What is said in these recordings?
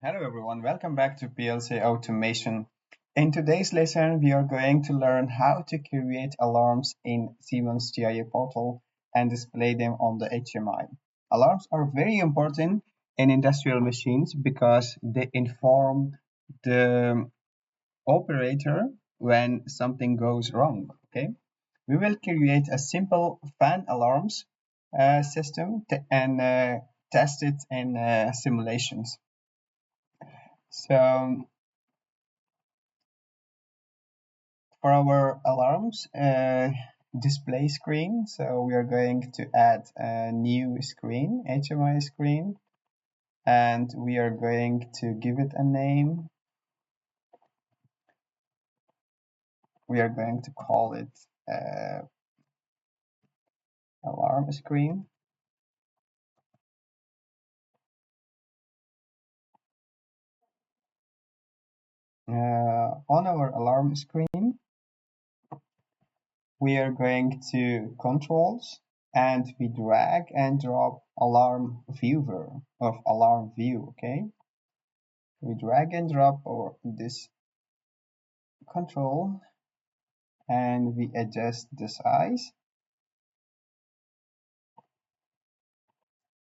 Hello everyone, welcome back to PLC Automation. In today's lesson, we are going to learn how to create alarms in Siemens TIA Portal and display them on the HMI. Alarms are very important in industrial machines because they inform the operator when something goes wrong. Okay, we will create a simple fan alarms system and test it in simulations. So for our alarms display screen, so we are going to add a new screen, HMI screen, and we are going to give it a name. We are going to call it alarm screen. On our alarm screen, we are going to controls and we drag and drop alarm viewer of alarm view. Okay, we drag and drop this control and we adjust the size.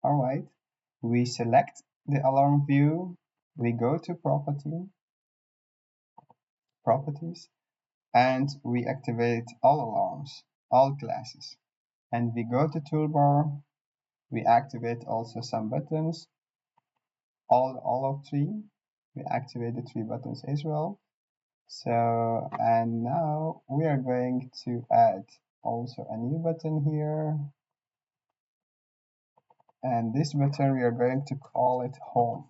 All right, we select the alarm view, we go to properties, and we activate all alarms, all classes. And we go to toolbar, we activate also some buttons, all of three. We activate the three buttons as well. So, and now we are going to add also a new button here. And this button we are going to call it home.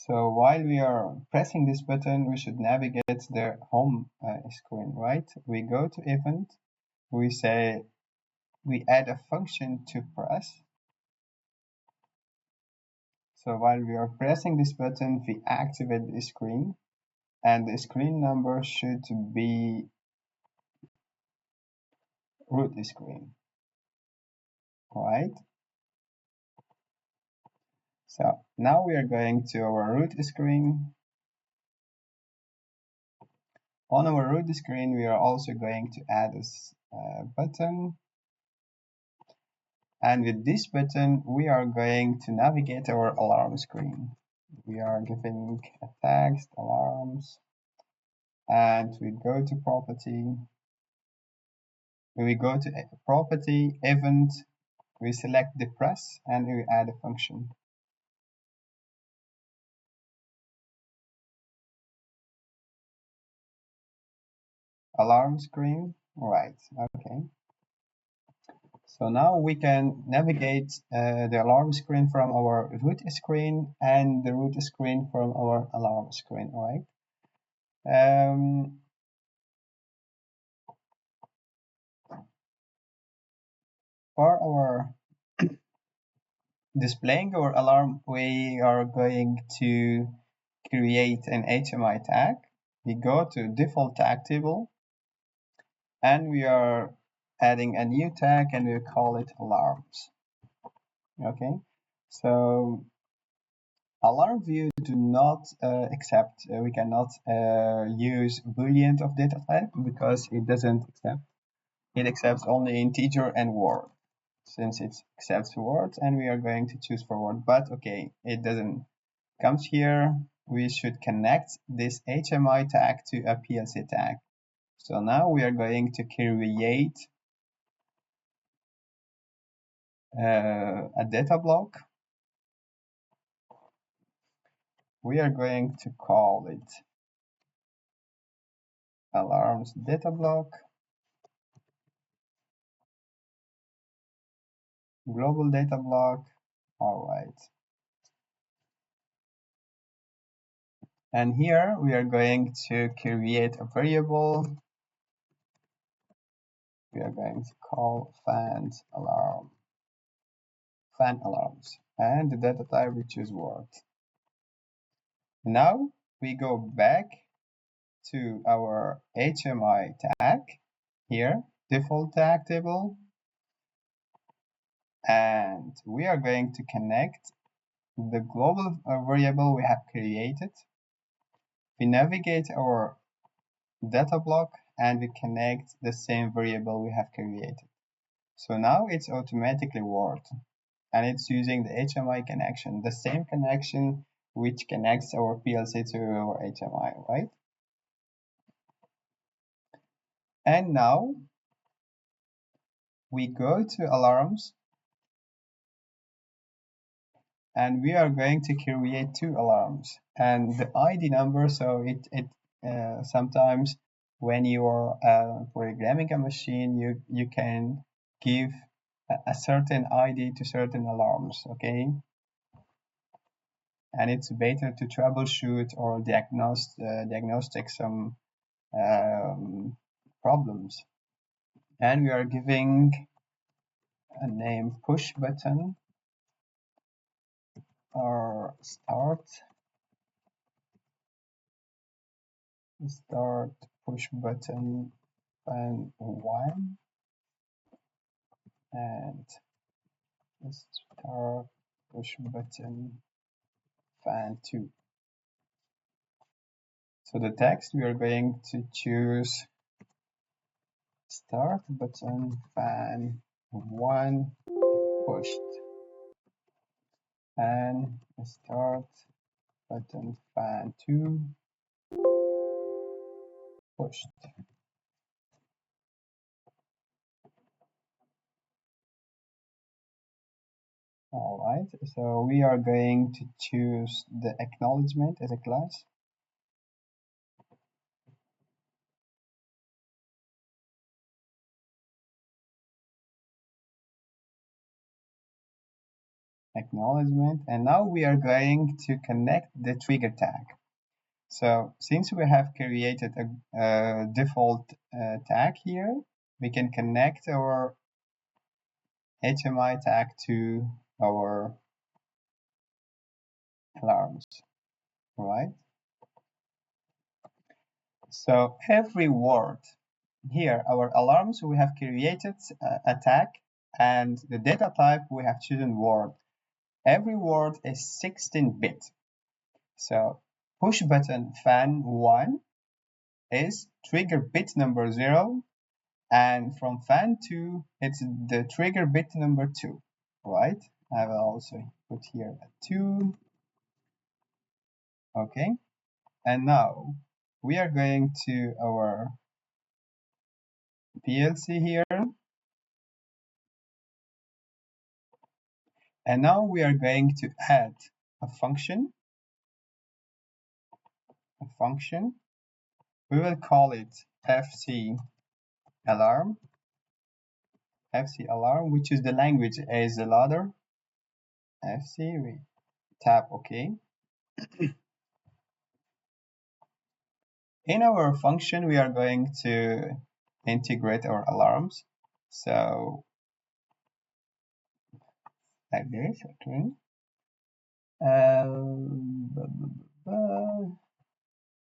So while we are pressing this button, we should navigate the home screen, right? We go to event, we say, we add a function to press. So while we are pressing this button, we activate the screen and the screen number should be root screen, right? So now we are going to our root screen. On our root screen, we are also going to add this button. And with this button, we are going to navigate our alarm screen. We are giving a text, alarms, and we go to property. We go to property, event, we select the press, and we add a function. Alarm screen, right, okay. So now we can navigate the alarm screen from our root screen and the root screen from our alarm screen, all right? For our displaying our alarm, we are going to create an HMI tag. We go to default tag table and we are adding a new tag and we call it alarms. Okay, so alarm view do not accept, we cannot use boolean of data type because it doesn't accept. It accepts only integer and word. Since it accepts word and we are going to choose for word, but okay, it doesn't comes here. We should connect this HMI tag to a PLC tag. So now we are going to create a data block. We are going to call it alarms data block, global data block. All right. And here we are going to create a variable. We are going to call fan alarms, and the data type we choose word. Now we go back to our HMI tag here, default tag table, and we are going to connect the global variable we have created. We navigate our data block and we connect the same variable we have created. So now it's automatically worked and it's using the HMI connection, the same connection which connects our PLC to our HMI, right? And now we go to alarms and we are going to create two alarms and the ID number. So it sometimes when you are programming a machine, you can give a certain ID to certain alarms, okay? And it's better to troubleshoot or diagnostic some problems. And we are giving a name push button or start push button fan 1 and start push button fan 2. So the text we are going to choose start button fan 1 pushed and start button fan 2 pushed. Alright, so we are going to choose the acknowledgement as a class. Acknowledgement, and now we are going to connect the trigger tag. So since we have created a default tag here, we can connect our HMI tag to our alarms, right? So every word here, our alarms, we have created a tag and the data type we have chosen word. Every word is 16-bit. So push button fan 1 is trigger bit number 0, and from fan 2 it's the trigger bit number 2, right? I will also put here a 2. Okay, and now we are going to our PLC here, and now we are going to add a function. We will call it FC alarm, which is the language as a ladder. FC, we tap OK. In our function, we are going to integrate our alarms. So like this, okay.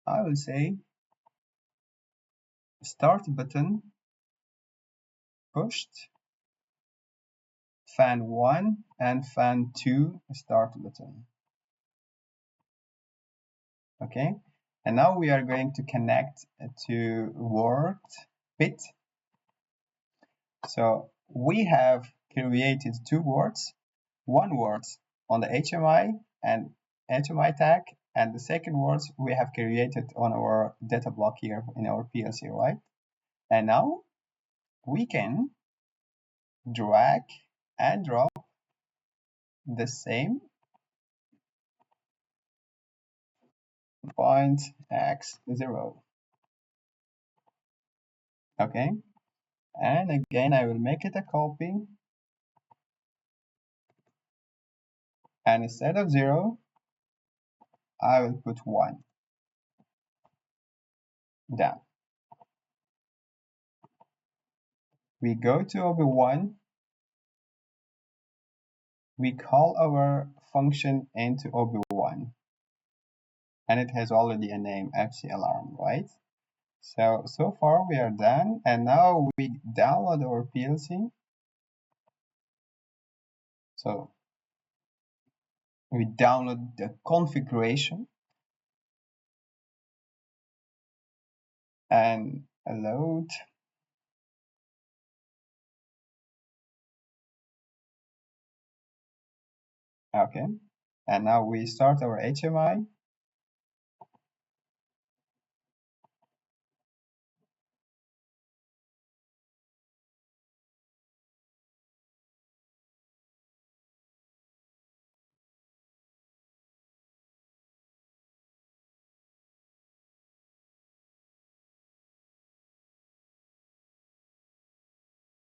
I will say start button pushed, fan 1 and fan 2 start button. Okay, and now we are going to connect to word bit. So we have created two words, one word on the HMI and HMI tag, and the second words we have created on our data block here in our PLC, right? And now we can drag and drop the same point x0. Okay, and again I will make it a copy, and instead of 0 I will put 1 down. We go to OB1, we call our function into OB1, and it has already a name, FC alarm, right? So far we are done, and now we download our PLC. So We download the configuration and load. Okay, and now we start our HMI.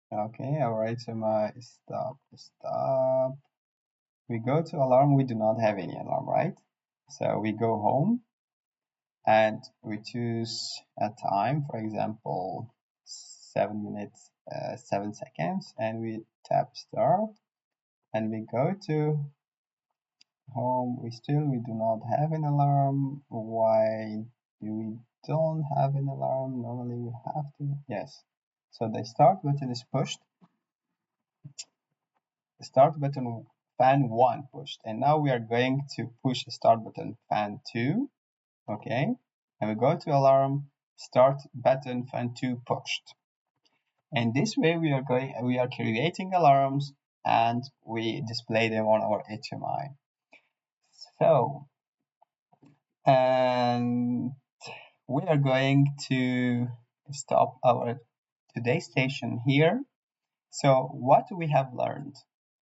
Okay, our HMI is stop. We go to alarm, we do not have any alarm, right? So we go home and we choose a time, for example, 7 minutes, 7 seconds, and we tap start and we go to home. We do not have an alarm. Why do we don't have an alarm? Normally we have to, yes. So the start button is pushed. The start button fan 1 pushed, and now we are going to push the start button fan 2. Okay, and we go to alarm, start button fan 2 pushed, and this way we are creating alarms and we display them on our HMI. So and we are going to stop our today's session here. So what we have learned,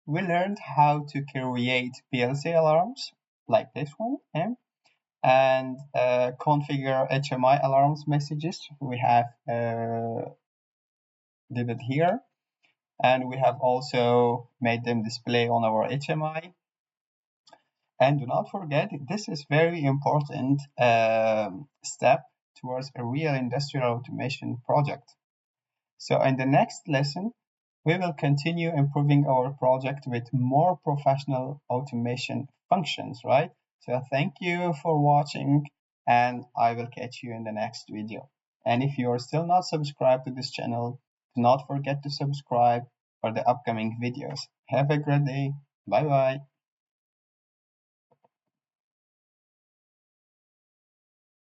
we learned how to create PLC alarms like this one, and configure HMI alarms messages. We have did it here, and we have also made them display on our HMI. And do not forget, this is very important step towards a real industrial automation project. So in the next lesson, we will continue improving our project with more professional automation functions, right? So thank you for watching, and I will catch you in the next video. And if you are still not subscribed to this channel, do not forget to subscribe for the upcoming videos. Have a great day. Bye bye.